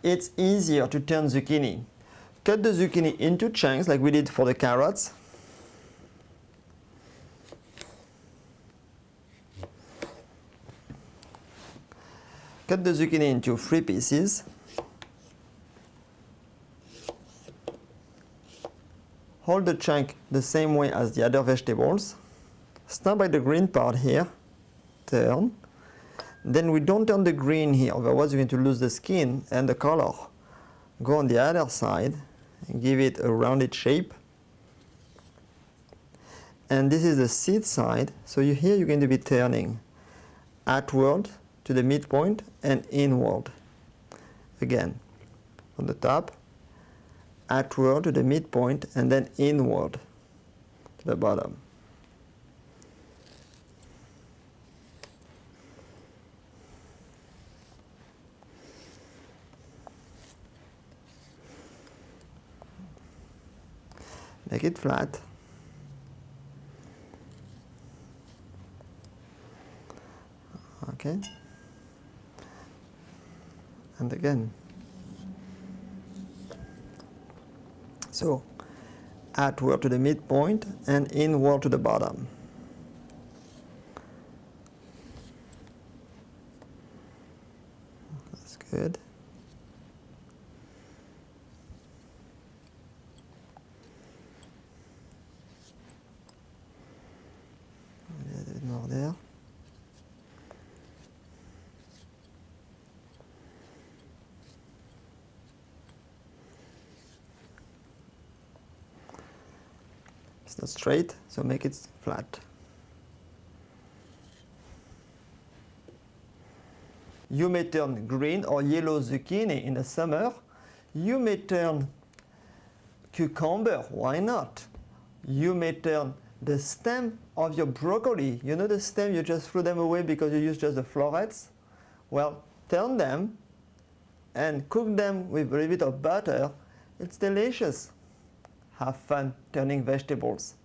it's easier to turn zucchini. Cut the zucchini into chunks like we did for the carrots. Cut the zucchini into 3 pieces. Hold the chunk the same way as the other vegetables. Start by the green part here. Turn. Then we don't turn the green here, otherwise you're going to lose the skin and the color. Go on the other side and give it a rounded shape. And this is the seed side, so here you're going to be turning outward to the midpoint and inward. Again, on the top, outward to the midpoint and then inward to the bottom. Make it flat. Okay. And again. So, outward to the midpoint and inward to the bottom. That's good. A little bit more there. It's not straight, so make it flat. You may turn green or yellow zucchini in the summer. You may turn cucumber, why not? You may turn the stem of your broccoli. You know the stem, you just threw them away because you used just the florets? Well, turn them and cook them with a little bit of butter. It's delicious. Have fun turning vegetables.